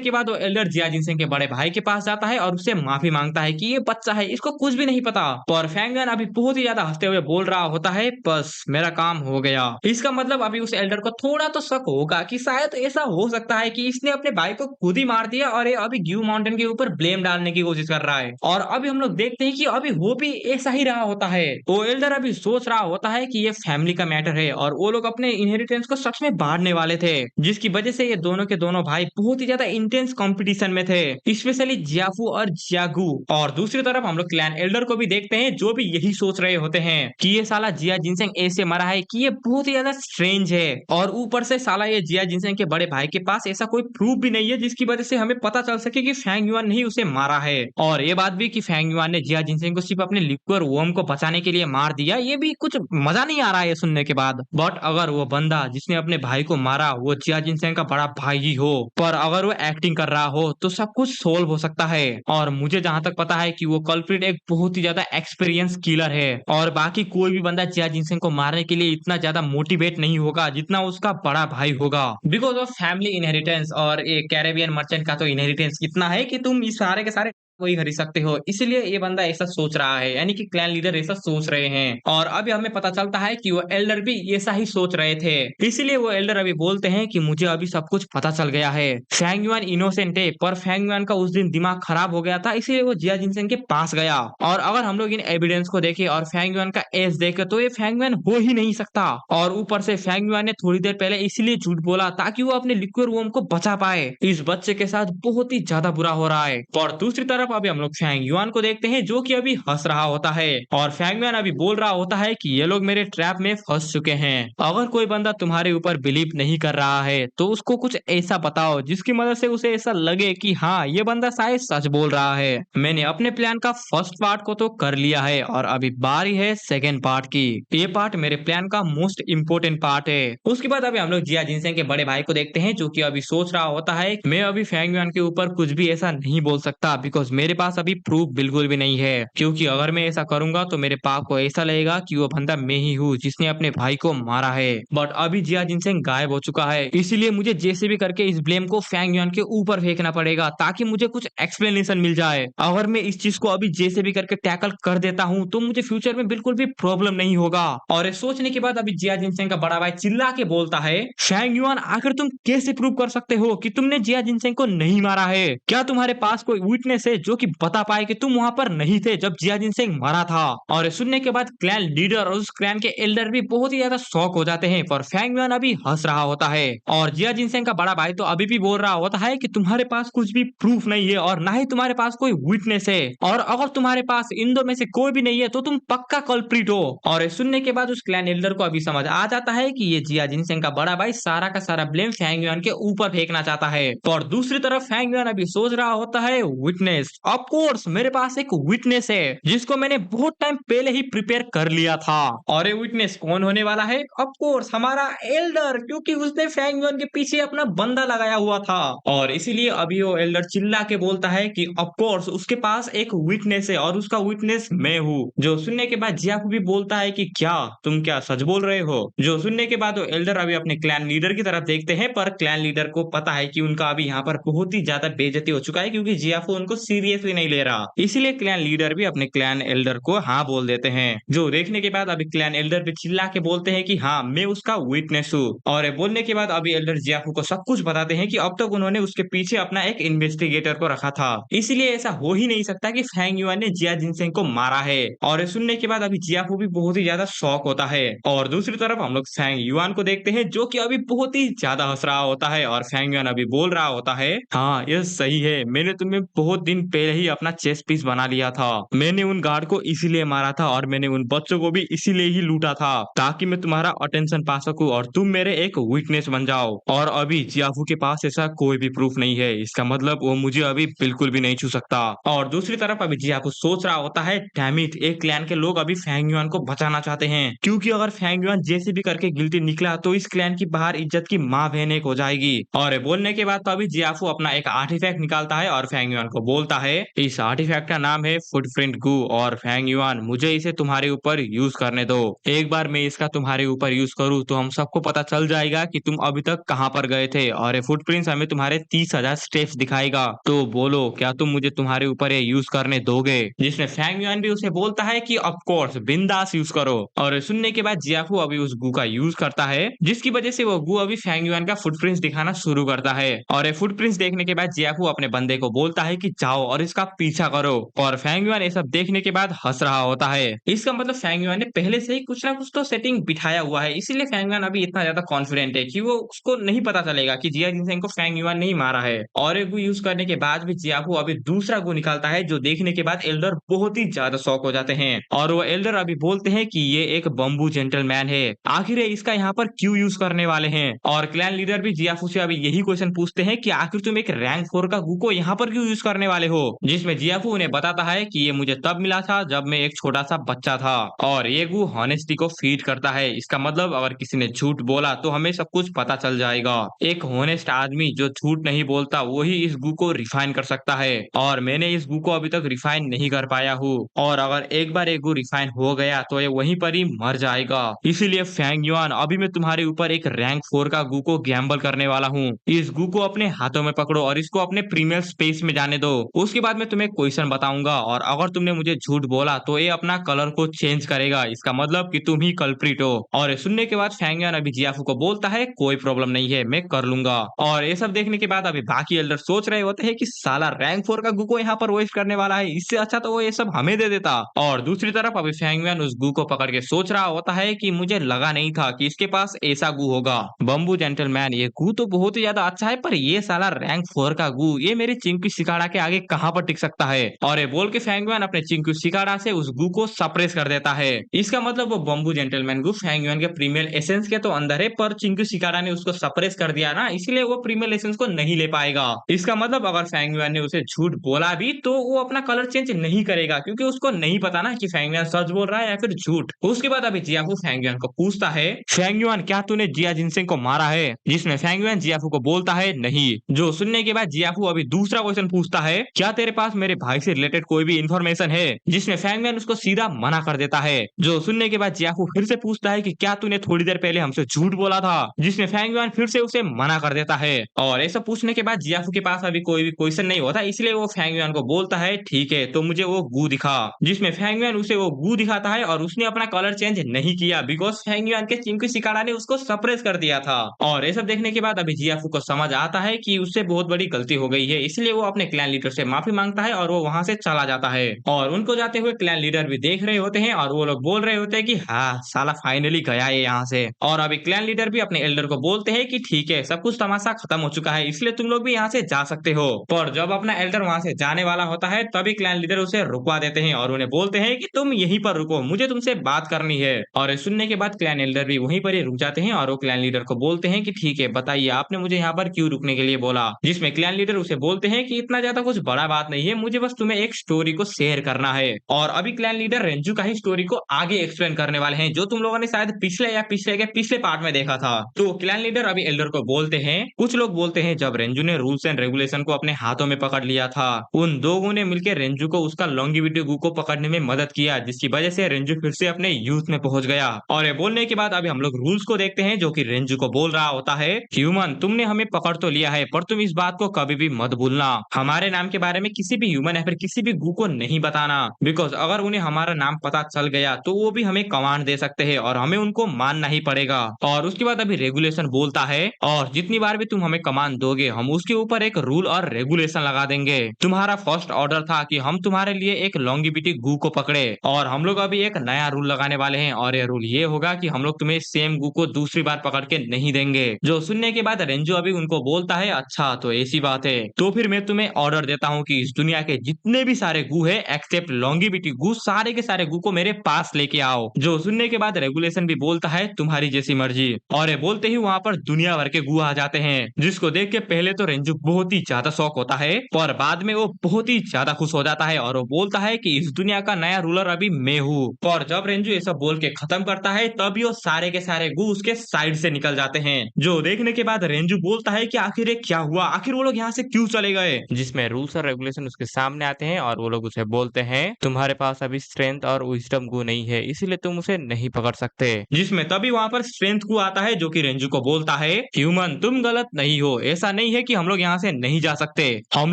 के बाद वो एल्डर जिया जिनसेंग के बड़े भाई के पास जाता है और उससे माफी मांगता है कि ये बच्चा है, इसको कुछ भी नहीं पता। पर फैंगन अभी बहुत ही ज्यादा हंसते हुए बोल रहा होता है, बस मेरा काम हो गया। इसका मतलब अभी उस एल्डर को थोड़ा तो शक होगा कि शायद ऐसा हो सकता है कि इसने अपने भाई को खुद ही मार दिया और ये अभी ग्यू माउंटेन के ऊपर ब्लेम डालने की कोशिश कर रहा है। और अभी हम लोग देखते हैं कि अभी वो भी ऐसा ही रहा होता है। वो एल्डर अभी सोच रहा होता है कि ये फैमिली का मैटर है और वो लोग अपने इनहेरिटेंस को सच में बांटने वाले थे, जिसकी वजह से ये दोनों के दोनों भाई बहुत ही ज्यादा इंटेंस कंपटीशन में थे, स्पेशली जियाफू और जियागू। और दूसरी तरफ हम लोग क्लैन एल्डर को भी देखते हैं जो भी यही सोच रहे होते हैं कि ये साला जिया जिनसेंग ऐसे मरा है कि ये बहुत ही ज्यादा स्ट्रेंज है, और ऊपर से साला ये जिया जिनसेंग के बड़े भाई के पास ऐसा कोई प्रूफ भी नहीं है जिसकी वजह से हमें पता चल सके कि फैंग युआन ने ही उसे मारा है। और ये बात भी कि फैंग युआन ने जिया जिनसेंग को सिर्फ अपने लिक्विड वर्म को बचाने के लिए मार दिया, ये भी कुछ मजा नहीं आ रहा है सुनने के बाद। बट अगर वो बंदा जिसने अपने भाई को मारा वो जिया जिनसेंग का बड़ा भाई ही हो, पर अगर वो एक्टिंग कर रहा हो तो सब कुछ सोल्व हो सकता है। और मुझे जहां तक पता है कि वो कल्प्रिट एक बहुत ही ज्यादा एक्सपीरियंस किलर है, और बाकी कोई भी बंदा जिया जिनसेंग को मारने के लिए इतना ज्यादा मोटिवेट नहीं होगा जितना उसका बड़ा भाई होगा, बिकॉज ऑफ फैमिली इनहेरिटेंस। और ये कैरेबियन मर्चेंट का तो इनहेरिटेंस इतना है कि तुम इस सारे के सारे वही खरीद सकते हो, इसलिए ये बंदा ऐसा सोच रहा है, यानी कि क्लैन लीडर ऐसा सोच रहे हैं। और अभी हमें पता चलता है कि वो एल्डर भी ऐसा ही सोच रहे थे, इसलिए वो एल्डर अभी बोलते हैं कि मुझे अभी सब कुछ पता चल गया है, फैंग युआन इनोसेंट है, पर फैंग युआन का उस दिन दिमाग खराब हो गया था, इसलिए वो जिया जिनसेंग के पास गया। और अगर हम लोग इन एविडेंस को देखें और फैंग युआन का एज देखें तो ये फैंग युआन हो ही नहीं सकता। और ऊपर से फैंग युआन ने थोड़ी देर पहले इसलिए झूठ बोला ताकि वो अपने लिक्विड वोम को बचा पाए। इस बच्चे के साथ बहुत ही ज्यादा बुरा हो रहा है। और दूसरी तरफ अभी हम लोग फैंग युआन को देखते हैं जो कि अभी हंस रहा होता है, और फैंग युआन अभी बोल रहा होता है कि ये लोग मेरे ट्रैप में फंस चुके हैं। अगर कोई बंदा तुम्हारे ऊपर बिलीव नहीं कर रहा है तो उसको कुछ ऐसा बताओ जिसकी मदद से उसे ऐसा लगे कि हाँ ये बंदा शायद सच बोल रहा है। मैंने अपने प्लान का फर्स्ट पार्ट को तो कर लिया है और अभी बारी है सेकेंड पार्ट की। ये पार्ट मेरे प्लान का मोस्ट इम्पोर्टेंट पार्ट है। उसके बाद अभी हम लोग जिया जिनसेंग के बड़े भाई को देखते हैं जो कि अभी सोच रहा होता है मैं अभी फैंग युआन के ऊपर कुछ भी ऐसा नहीं बोल सकता, बिकॉज मेरे पास अभी प्रूफ बिल्कुल भी नहीं है, क्योंकि अगर मैं ऐसा करूंगा तो मेरे पाप को ऐसा लगेगा कि वो बंदा मैं ही हूँ जिसने अपने भाई को मारा है। बट अभी जिया जिनसेंग गायब हो चुका है, इसीलिए मुझे जैसे भी करके इस ब्लेम को फैंग युआन के ऊपर फेंकना पड़ेगा ताकि मुझे कुछ एक्सप्लेनेशन मिल जाए। अगर मैं इस चीज को अभी जैसे भी करके टैकल कर देता हूँ तो मुझे फ्यूचर में बिल्कुल भी प्रॉब्लम नहीं होगा। और ये सोचने के बाद अभी जिया जिनसेंग का बड़ा भाई चिल्ला के बोलता है, फैंग युआन आखिर तुम कैसे प्रूव कर सकते हो कि तुमने जिया जिनसेंग को नहीं मारा है? क्या तुम्हारे पास कोई विटनेस है जो कि बता पाए कि तुम वहां पर नहीं थे जब जिया जिनसेंग मरा था? और ये सुनने के बाद क्लैन लीडर और उस क्लैन के एल्डर भी बहुत ही ज्यादा शॉक हो जाते हैं, पर फैंग युआन अभी हंस रहा होता है। और जिया जिनसेंग का बड़ा भाई तो अभी भी बोल रहा होता है कि तुम्हारे पास कुछ भी प्रूफ नहीं है और ना ही तुम्हारे पास कोई विटनेस है, और अगर तुम्हारे पास इन दो में से कोई भी नहीं है तो तुम पक्का कल्प्रिट हो। और ये सुनने के बाद उस क्लैन एल्डर को अभी समझ आ जाता है कि ये जिया जिनसेंग का बड़ा भाई सारा का सारा ब्लेम फैंग युआन के ऊपर फेंकना चाहता है। और दूसरी तरफ फैंग युआन अभी सोच रहा होता है विटनेस, ऑफ कोर्स मेरे पास एक विटनेस है जिसको मैंने बहुत टाइम पहले ही प्रिपेयर कर लिया था। और ये विटनेस कौन होने वाला है? ऑफ कोर्स हमारा एल्डर, क्योंकि उसने फैंग युआन के पीछे अपना बंदा लगाया हुआ था। और इसीलिए अभी वो एल्डर चिल्ला के बोलता है कि ऑफ कोर्स उसके पास एक विटनेस है और उसका विटनेस मैं हूँ। जो सुनने के बाद जियाकू भी बोलता है कि क्या तुम क्या सच बोल रहे हो? जो सुनने के बाद वो एल्डर अभी अपने क्लैन लीडर की तरफ देखते हैं, पर क्लैन लीडर को पता है कि उनका अभी यहाँ पर बहुत ही ज्यादा बेइज्जती हो चुका है क्योंकि जियाफू उनको सीरियसली नहीं ले रहा, इसीलिए क्लैन लीडर भी अपने क्लैन एल्डर को हाँ बोल देते हैं। जो देखने के बाद अभी क्लैन एल्डर भी चिल्ला के बोलते हैं कि हाँ मैं उसका विटनेस हूँ। और ये बोलने के बाद अभी एल्डर जियाफू को सब कुछ बताते हैं कि अब तक उन्होंने उसके पीछे अपना एक इन्वेस्टिगेटर को रखा था, इसलिए ऐसा हो ही नहीं सकता कि फैंग युआन ने जिया जिनसेंग को मारा है। और ये सुनने के बाद अभी जियाफू भी बहुत ही ज्यादा शॉक होता है। और दूसरी तरफ हम लोग फैंग युआन को देखते हैं जो कि अभी बहुत ही ज्यादा हंस रहा होता है, और फैंग युआन अभी बोल रहा होता है, हाँ ये सही है, मैंने तुम्हें बहुत दिन पहले ही अपना चेस पीस बना लिया था। मैंने उन गार्ड को इसीलिए मारा था और मैंने उन बच्चों को भी इसीलिए ही लूटा था ताकि मैं तुम्हारा अटेंशन पा सकूं और तुम मेरे एक विटनेस बन जाओ। और अभी जियाफू के पास ऐसा कोई भी प्रूफ नहीं है, इसका मतलब वो मुझे अभी बिल्कुल भी नहीं छू सकता। और दूसरी तरफ अभी जियाफू सोच रहा होता है, डैम इट, एक क्लैन के लोग अभी फैंग युआन को बचाना चाहते हैं, क्योंकि अगर फैंग युआन जैसे भी करके गिल्टी निकला तो इस क्लैन की बाहर इज्जत की माँ बहन एक हो जाएगी। और ये बोलने के बाद तो अभी जियाफू अपना एक आर्टिफैक्ट निकालता है और फैंग युआन को बोलता है, इस आर्टिफैक्ट का नाम है फुटप्रिंट गू और फैंग युआन मुझे इसे तुम्हारे ऊपर यूज करने दो। एक बार मैं इसका तुम्हारे ऊपर यूज करूँ तो हम सबको पता चल जाएगा कि तुम अभी तक कहाँ पर गए थे और ये फुटप्रिंट्स हमें तुम्हारे 30,000 स्टेप्स दिखाएगा। तो बोलो क्या तुम मुझे तुम्हारे ऊपर ये यूज करने दोगे? जिसमें फैंग युआन भी उसे बोलता है कि ऑफ कोर्स बिंदास यूज करो। और सुनने के बाद जियाफू अभी उस गू का यूज करता है, जिसकी वजह से वो गू अभी फैंग युआन का फुटप्रिंट्स दिखाना शुरू करता है। और ये फुटप्रिंट्स देखने के बाद जियाफू अपने बंदे को बोलता है कि जाओ और इसका पीछा करो। और फैंग युआन ये सब देखने के बाद हंस रहा होता है। इसका मतलब फैंग युआन ने पहले से ही कुछ ना कुछ तो सेटिंग बिठाया हुआ है, इसीलिए फैंग युआन अभी इतना ज्यादा कॉन्फिडेंट है कि वो उसको नहीं पता चलेगा कि जिया जिनसेंग को फैंग युआन नहीं मारा है। और एक गू यूज करने के बाद भी जियाफू अभी दूसरा गू निकालता है, जो देखने के बाद एल्डर बहुत ही ज्यादा शॉक हो जाते हैं। और वो एल्डर अभी बोलते हैं कि ये एक बम्बू जेंटलमैन है, आखिर ये इसका यहाँ पर क्यों यूज करने वाले हैं? और क्लैन लीडर भी जियाफू से अभी यही क्वेश्चन पूछते हैं कि आखिर तुम एक रैंक 4 का गू को यहाँ पर क्यों यूज करने वाले हो? जिसमें जियाफू उन्हें बताता है कि ये मुझे तब मिला था जब मैं एक छोटा सा बच्चा था और ये गू हॉनेस्टी को फीड करता है। इसका मतलब अगर किसी ने झूठ बोला तो हमें सब कुछ पता चल जाएगा। एक होनेस्ट आदमी जो झूठ नहीं बोलता वही इस गू को रिफाइन कर सकता है और मैंने इस गू को अभी तक रिफाइन नहीं कर पाया हूँ। और अगर एक बार एक गू रिफाइन हो गया तो ये वहीं पर ही मर जाएगा। इसीलिए फैंग युआन अभी मैं तुम्हारे ऊपर एक रैंक 4 का गू को गैम्बल करने वाला हूँ। इस गू को अपने हाथों में पकड़ो और इसको अपने प्रीमियर स्पेस में जाने दो। उसके बाद मैं तुम्हें क्वेश्चन बताऊंगा और अगर तुमने मुझे झूठ बोला तो ये अपना कलर को चेंज करेगा। इसका मतलब कि तुम ही कल्प्रिट हो। और ये सुनने के बाद फैंग युआन अभी जियाफू को बोलता है कोई प्रॉब्लम नहीं है, मैं कर लूंगा। और ये सब देखने के बाद अभी बाकी एल्डर सोच रहे होते हैं कि साला रैंक 4 का गू को यहाँ पर वेस्ट करने वाला है, इससे अच्छा तो वो ये सब हमें दे देता। और दूसरी तरफ अभी फैंग युआन उस गू को पकड़ के सोच रहा होता है कि मुझे लगा नहीं था कि इसके पास ऐसा गू होगा। बम्बू जेंटलमैन ये गू तो बहुत ही ज्यादा अच्छा है, पर ये साला रैंक 4 का गू ये मेरे चिंकू शिकाड़ा के आगे कहाँ पर टिक सकता है? और ये बोल के फैंग युआन अपने चिंकू शिकाड़ा से उस गू को सप्रेस कर देता है। इसका मतलब वो बम्बू जेंटलमैन गू फैंग युआन के प्रीमियर एसेंस के तो अंदर है, पर चिंकू शिकाड़ा ने उसको सप्रेस कर दिया ना, इसलिए वो प्रीमियर एसेंस को नहीं ले पाएगा। इसका मतलब अगर फैंग युआन ने उसे झूठ बोला भी तो वो अपना कलर चेंज नहीं करेगा, क्योंकि उसको नहीं पता ना कि फैंग युआन सच बोल रहा है या फिर झूठ। उसके बाद अभी जियाफू फैंग युआन को पूछता है, फैंग युआन क्या तूने जिया जिनसेंग को मारा है? जिसमें फैंग युआन जियाफू को बोलता है नहीं। जो सुनने के बाद जियाफू अभी दूसरा क्वेश्चन पूछता है, क्या तेरे पास मेरे भाई से रिलेटेड कोई भी इंफॉर्मेशन है? जिसमें फैंग युआन उसको सीधा मना कर देता है। जो सुनने के बाद जियाफू फिर से पूछता है कि क्या तूने थोड़ी देर पहले हमसे झूठ बोला था? जिसमें फैंग युआन फिर से उसे मना कर देता है। और ऐसा पूछने के बाद जियाफू के पास अभी कोई भी क्वेश्चन नहीं होता, इसलिए वो फैंग युआन को बोलता है ठीक है तो मुझे वो गू दिखा। जिसमें फैंग युआन उसे वो गू दिखाता है और उसने अपना कलर चेंज नहीं किया, बिकॉज फैंग युआन के चिंकू शिकाड़ा ने उसको सप्रेस कर दिया था। और ये सब देखने के बाद अभी जियाफू को समझ आता है कि उससे बहुत बड़ी गलती हो गई है, इसलिए वो अपने क्लैन लीडर से माफी मांगता है और वो वहां से चला जाता है। और उनको जाते हुए क्लैन लीडर भी देख रहे होते हैं और वो लोग बोल रहे होते हैं कि हाँ साला फाइनली गया है यहाँ से। और अभी क्लैन लीडर भी अपने एल्डर को बोलते हैं कि ठीक है सब कुछ तमाशा खत्म हो चुका है, इसलिए तुम लोग भी यहाँ से जा सकते हो। पर जब अपना एल्डर वहां से जाने वाला होता है तभी क्लैन लीडर उसे रुकवा देते हैं और उन्हें बोलते हैं कि तुम यहीं पर रुको, मुझे तुमसे बात करनी है। और सुनने के बाद क्लैन एल्डर भी वहीं पर ही रुक जाते हैं और वो क्लैन लीडर को बोलते हैं कि ठीक है बताइए आपने मुझे यहाँ पर क्यों रुकने के लिए बोला? जिसमें क्लैन लीडर उसे बोलते हैं कि इतना ज्यादा कुछ बड़ा बात नहीं है, मुझे बस तुम्हें एक स्टोरी को शेयर करना है। और अभी क्लैन लीडर रेंजू का ही स्टोरी को आगे एक्सप्लेन करने वाले हैं, जो तुम लोगों ने शायद पिछले या पिछले के पिछले पार्ट में देखा था। तो क्लैन लीडर अभी एल्डर को बोलते हैं, कुछ लोग बोलते हैं जब रेंजू ने रूल्स एंड रेगुलेशन को अपने हाथों में पकड़ लिया था, उन दोनों ने मिलकर रेंजू को उसका लॉन्गिविटी गू को पकड़ने में मदद किया, जिसकी वजह से रेंजू फिर से अपने यूथ में पहुंच गया। और ये बोलने के बाद अभी हम लोग रूल्स को देखते हैं, जो कि रेंजू को बोल रहा होता है, ह्यूमन तुमने हमें पकड़ तो लिया है पर तुम इस बात को कभी भी मत भूलना, हमारे नाम के बारे में किसी भी ह्यूमन या फिर किसी भी गू को नहीं बताना, बिकॉज अगर उन्हें हमारा नाम पता चल गया तो वो भी हमें कमांड दे सकते हैं और हमें उनको मानना ही पड़ेगा। और उसके बाद अभी रेगुलेशन बोलता है, और जितनी बार भी तुम हमें कमांड दोगे हम उसके ऊपर एक रूल और रेगुलेशन लगा देंगे। तुम्हारा फर्स्ट ऑर्डर था कि हम तुम्हारे लिए एक लॉन्गिविटी गू को पकड़े, और हम लोग अभी एक नया रूल लगाने वाले हैं और ये रूल ये होगा कि हम लोग तुम्हें सेम गू को दूसरी बार पकड़ के नहीं देंगे। जो सुनने के बाद रेंजो अभी उनको बोलता है, अच्छा तो ऐसी बात है, तो फिर मैं तुम्हें ऑर्डर देता हूँ कि इस दुनिया के जितने भी सारे गू है एक्सेप्ट लॉन्गिविटी गू, सारे के सारे गू को मेरे पास लेके आओ। जो सुनने के बाद रेगुलेशन भी बोलता है तुम्हारी जैसी मर्जी, और ये बोलते ही वहाँ पर दुनिया भर के गू आ जाते हैं, जिसको देख के पहले तो रेंजू बहुत ही ज्यादा शौक होता है, पर बाद में वो बहुत ही ज्यादा खुश हो जाता है और वो बोलता है कि इस दुनिया का नया रूलर अभी मैं हूँ। और जब रेंजू ये सब बोल के खत्म करता है तभी वो सारे के सारे गू उसके साइड से निकल जाते हैं। जो देखने के बाद रेंजू बोलता है कि आखिर ये क्या हुआ, आखिर वो लोग यहाँ से क्यों चले गए? जिसमें रूल्स और रेगुलेशन उसके सामने आते हैं और वो लोग उसे बोलते हैं तुम्हारे पास अभी स्ट्रेंथ और विजडम गु नहीं है, इसीलिए तुम उसे नहीं पकड़ सकते। जिसमें तभी वहां पर स्ट्रेंथ गु आता है जो कि रेंजू को बोलता है ह्यूमन तुम गलत नहीं हो, ऐसा नहीं है कि हम लोग यहाँ से नहीं जा सकते, हम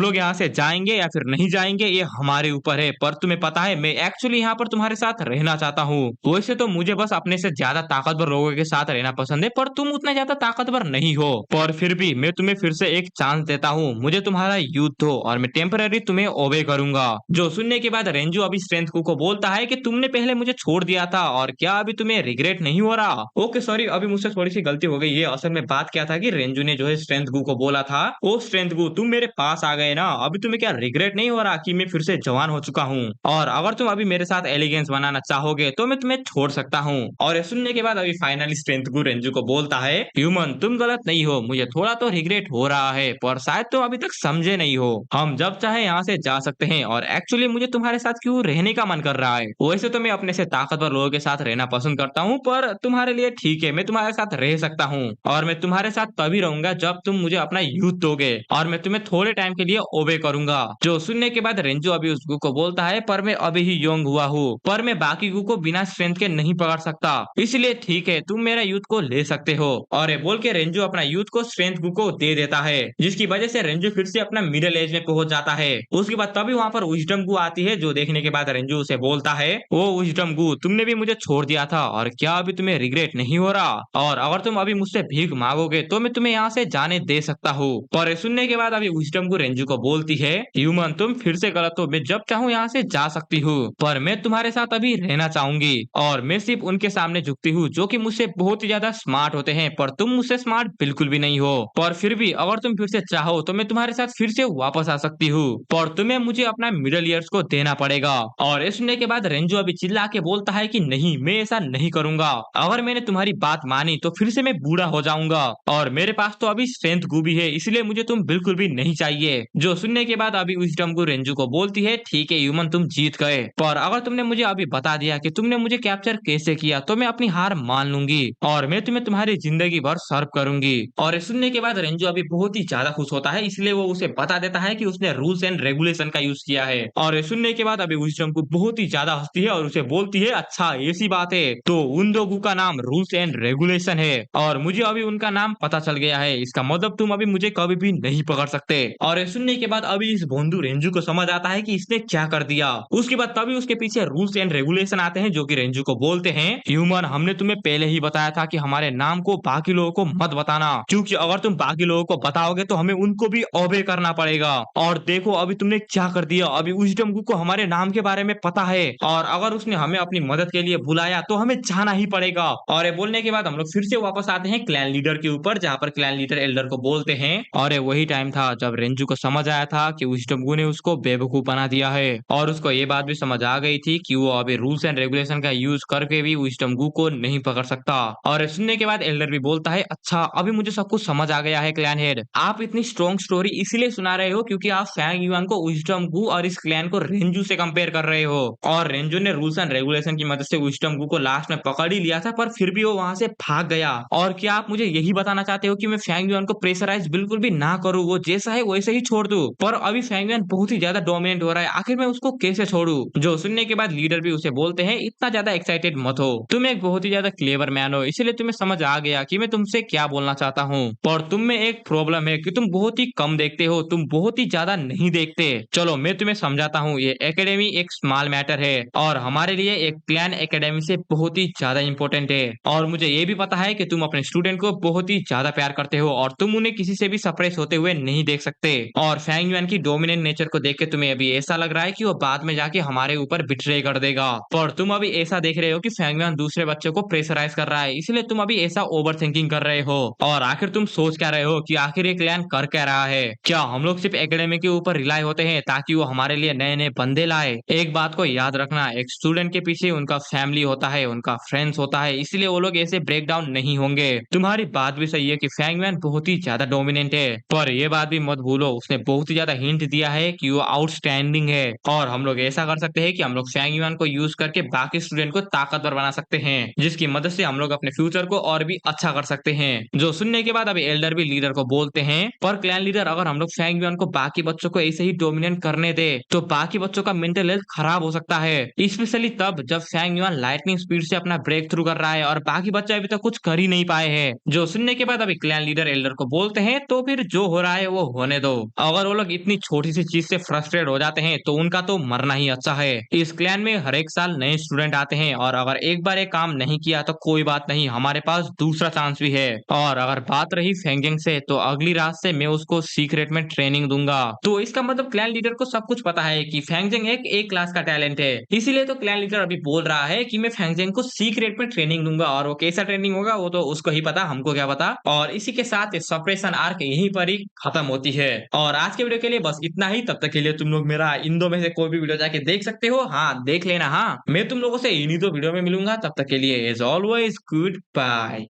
लोग यहाँ से जाएंगे या फिर नहीं जाएंगे ये हमारे ऊपर है, पर तुम्हें पता है मैं एक्चुअली यहाँ पर तुम्हारे साथ रहना चाहता हूँ। वैसे तो मुझे बस अपने से ज्यादा ताकतवर लोगों के साथ रहना पसंद है, पर तुम उतना ज्यादा ताकतवर नहीं हो, पर फिर भी मैं तुम्हें फिर से एक चांस देता हूँ, मुझे तुम्हारा यूथ दो और मैं टेम्पररी तुम्हें ओबे करूंगा। जो सुनने के बाद रेंजू अभी स्ट्रेंथ को बोलता है कि तुमने पहले मुझे छोड़ दिया था और क्या अभी तुम्हें रिग्रेट नहीं हो रहा? ओके सॉरी, अभी मुझसे थोड़ी सी गलती हो गई, ये असल में बात क्या था कि रेंजू ने जो है स्ट्रेंथ गु को बोला था ओ स्ट्रेंथ गु तुम मेरे पास आ गए ना, अभी तुम्हें क्या रिग्रेट नहीं हो रहा कि मैं फिर से जवान हो चुका हूँ, और अगर तुम अभी मेरे साथ एलिगेंस बनाना चाहोगे तो मैं तुम्हें छोड़ सकता हूँ। और ये सुनने के बाद अभी फाइनली स्ट्रेंथ गु रेंजू को बोलता है ह्यूमन तुम गलत नहीं हो, मुझे थोड़ा तो रिग्रेट हो रहा है पर शायद तुम अभी तक समझे नहीं हो, हम जब चाहे यहाँ से जा सकते हैं और एक्चुअली मुझे तुम्हारे साथ क्यों रहने का मन कर रहा है। वैसे तो मैं अपने से ताकतवर लोगों के साथ रहना पसंद करता हूँ, पर तुम्हारे लिए ठीक है मैं तुम्हारे साथ रह सकता हूँ और मैं तुम्हारे साथ तभी रहूंगा जब तुम मुझे अपना यूथ दोगे और मैं तुम्हें थोड़े टाइम के लिए ओबे करूंगा। जो सुनने के बाद रेंजो अभी उस गु को बोलता है पर मैं अभी ही यंग हुआ हूँ, पर मैं बाकी गु को बिना स्ट्रेंथ के नहीं पकड़ सकता, इसलिए ठीक है तुम मेरा यूथ को ले सकते हो। और ये बोल के रेंजो अपना यूथ को स्ट्रेंथ गु को दे देता है, जिसकी वजह से रेंजो फिर से अपना मिडिल एज में पहुंच जाता है। उसके बाद तभी वहां पर विजडम गु आती है, जो देखने के बाद रेंजो उसे बोलता है ओ विजडम गु तुमने भी मुझे छोड़ दिया था और क्या अभी तुम्हें रिग्रेट नहीं हो रहा, और अगर तुम अभी मुझसे भीख मांगोगे तो मैं तुम्हें यहाँ से जाने दे सकता हूँ। पर ये सुनने के बाद अभी विजडम गु रेंजो को बोलती है ह्यूमन तुम फिर से गलत हो, मैं जब चाहूँ यहाँ से जा सकती हूँ, पर मैं तुम्हारे साथ अभी रहना चाहूंगी और मैं सिर्फ उनके सामने झुकती हूँ जो कि मुझसे बहुत ही ज्यादा स्मार्ट होते हैं, पर तुम मुझसे स्मार्ट बिल्कुल भी नहीं हो, पर फिर भी अगर तुम फिर से चाहो तो मैं तुम्हारे साथ फिर से वापस आ सकती हूँ, पर तुम्हें मुझे अपना मिडिल ईयर्स को देना पड़ेगा। और ये सुनने के बाद रेंजो अभी चिल्ला के बोलता है कि नहीं मैं ऐसा नहीं करूंगा, अगर मैंने तुम्हारी बात मानी तो फिर से मैं बूढ़ा हो जाऊंगा और मेरे पास तो अभी स्ट्रेंथ गु भी है, इसलिए मुझे तुम बिल्कुल भी नहीं चाहिए। जो सुनने के बाद अभी विजडम गु रेंजो को बोलती है ठीक है ह्यूमन तुम जीत गए, पर अगर तुमने मुझे अभी बता दिया कि तुमने मुझे कैप्चर कैसे किया तो मैं अपनी हार मान लूंगी और मैं तुम्हें तुम्हारी जिंदगी भर सर्व करूंगी। और ये सुनने के बाद रेंजो अभी बहुत ही ज्यादा खुश होता है, इसलिए वो उसे बता देता है कि उसने रूल्स एंड रेगुलेशन का यूज किया है। और ये सुनने के बाद अभी विजडम को बहुत ही ज्यादा हंसती है और उसे बोलती है अच्छा ऐसी बात है, तो उन दो गु का नाम रूल्स एंड रेगुलेशन है और मुझे अभी उनका नाम पता चल गया है, इसका मतलब तुम अभी मुझे कभी भी नहीं पकड़ सकते। और ये सुनने के बाद अभी इस भोंदू रेंजू को समझ आता है कि इसने क्या कर दिया। उसके बाद तभी उसके पीछे रूल्स एंड रेगुलेशन आते हैं, जो कि रेंजू को बोलते हैं ह्यूमन हमने तुम्हें पहले ही बताया था कि हमारे नाम को बाकी लोगों को मत बताना, क्योंकि अगर तुम बाकी लोगों को बताओगे तो हमें उनको भी ओबे करना पड़ेगा। और देखो अभी तुमने क्या कर दिया, अभी विजडम गु को हमारे नाम के बारे में पता है और अगर उसने हमें अपनी मदद के लिए बुलाया तो हमें जाना ही पड़ेगा। और ये बोलने के बाद हम लोग फिर से वापस आते हैं क्लैन लीडर के ऊपर, जहाँ पर क्लैन लीडर एल्डर को बोलते हैं और ये वही टाइम था जब रेंजू को समझ आया था कि विजडम गु ने उसको बेवकूफ बना दिया है और उसको ये बात भी समझ आ गई थी कि वो अभी रूल्स एंड रेगुलेशन का यूज करके भी विजडम गु को नहीं पकड़ सकता। और ये सुनने के बाद एल्डर भी बोलता है अच्छा अभी मुझे सब कुछ समझ आ गया है क्लैन हेड, आप इतनी स्ट्रॉन्ग स्टोरी इसलिए सुना रहे हो क्योंकि आप फैंग युआन को विजडम गु और इस क्लैन को रेंजू से कंपेयर कर रहे हो, और रेंजू ने रूल्स एंड रेगुलेशन की मदद से विजडम गु को लास्ट में पकड़ ही लिया था, पर फिर भी वो वहां से भाग गया। और क्या आप मुझे यही बताना चाहते हो कि मैं फैंग युआन को प्रेशराइज बिल्कुल भी ना करूं, वो जैसा है वैसे ही छोड़ दूं, पर अभी फैंग युआन बहुत ही ज्यादा डोमिनेंट हो रहा है, आखिर मैं उसको कैसे छोड़ूं। जो सुनने के बाद लीडर भी उसे बोलते हैं इतना ज्यादा एक्साइटेड मत हो, तुम एक बहुत ही ज्यादा क्लेवर मैन हो, इसलिए तुम्हें समझ आ गया कि मैं तुमसे क्या बोलना चाहता हूँ, पर तुम में एक प्रॉब्लम है कि तुम बहुत ही कम देखते हो, तुम बहुत ही ज्यादा नहीं देखते। चलो मैं तुम्हें समझाता हूँ, ये एकेडमी एक स्मॉल मैटर है और हमारे लिए एक क्लैन एकेडमी से बहुत ही ज्यादा इंपॉर्टेंट है, और मुझे ये भी पता है कि तुम अपने स्टूडेंट को बहुत ही ज्यादा प्यार करते हो और तुम उन्हें किसी से भी सप्रेस होते हुए नहीं देख सकते। और फैंग युआन की डोमिनेंट नेचर को देख के तुम्हें अभी ऐसा लग रहा है कि वो बाद में जाके हमारे ऊपर बिट्रे कर देगा, पर तुम अभी ऐसा देख रहे हो कि फैंग युआन दूसरे बच्चों को प्रेशराइज कर रहा है, इसलिए तुम अभी ऐसा ओवर थिंकिंग कर रहे हो। और आखिर तुम सोच क्या रहे हो कि आखिर ये क्लैन कर क्या रहा है, क्या हम लोग सिर्फ एकेडमी के ऊपर रिलाई होते हैं ताकि वो हमारे लिए नए नए बंदे लाए? एक बात को याद रखना, एक स्टूडेंट के पीछे उनका फैमिली होता है, उनका फ्रेंड्स होता है, इसलिए वो लोग ऐसे ब्रेक डाउन नहीं होंगे। तुम्हारी बात भी सही है कि फैंग युआन बहुत ही ज्यादा डोमिनेंट है, पर ये बात भी मत भूलो उसने बहुत ही ज्यादा हिंट दिया है कि वो आउटस्टैंडिंग है, और हम लोग ऐसा कर सकते हैं कि हम लोग फैंग युआन को यूज करके बाकी स्टूडेंट को ताकतवर बना सकते हैं, जिसकी मदद से हम लोग अपने फ्यूचर को और भी अच्छा कर सकते हैं। जो सुनने के बाद अभी एल्डर भी लीडर को बोलते हैं पर क्लैन लीडर अगर हम लोग फैंग युआन को बाकी बच्चों बच्चों को ऐसे ही डोमिनेट करने दे तो बाकी बच्चों का मेंटल हेल्थ खराब हो सकता है, स्पेशली तब जब फैंग युआन लाइटनिंग स्पीड से अपना ब्रेक थ्रू कर रहा है और बाकी बच्चे अभी तक कुछ कर ही नहीं पाए हैं। जो सुनने के बाद अभी क्लैन लीडर एल्डर को बोलते हैं तो फिर जो हो रहा है वो होने दो। अगर वो लोग इतनी छोटी सी चीज से फ्रस्ट्रेट हो जाते हैं तो उनका तो मरना ही अच्छा है। इस क्लैन में हर एक साल नए स्टूडेंट आते हैं और अगर एक बार एक काम नहीं किया तो कोई बात नहीं, हमारे पास दूसरा चांस भी है। और अगर बात रही फेंगजिंग से तो अगली रात से मैं उसको सीक्रेट में ट्रेनिंग दूंगा। तो इसका मतलब क्लैन लीडर को सब कुछ पता है कि फेंगजिंग एक ए क्लास का टैलेंट है, इसीलिए तो क्लैन लीडर अभी बोल रहा है कि मैं फेंगजिंग को सीक्रेट में ट्रेनिंग दूंगा। और वो कैसा ट्रेनिंग होगा वो तो उसको ही पता, हमको क्या पता। और इसी के साथ सपरेशन आर्क यहीं पर ही खत्म होती है। और आज के वीडियो के लिए बस इतना ही। तब तक के लिए तुम लोग मेरा इन दो में से कोई भी वीडियो जाके देख सकते हो। हाँ, देख लेना। हाँ, मैं तुम लोगों से इन्हीं दो वीडियो में मिलूंगा। तब तक के लिए एज ऑलवेज गुड बाय।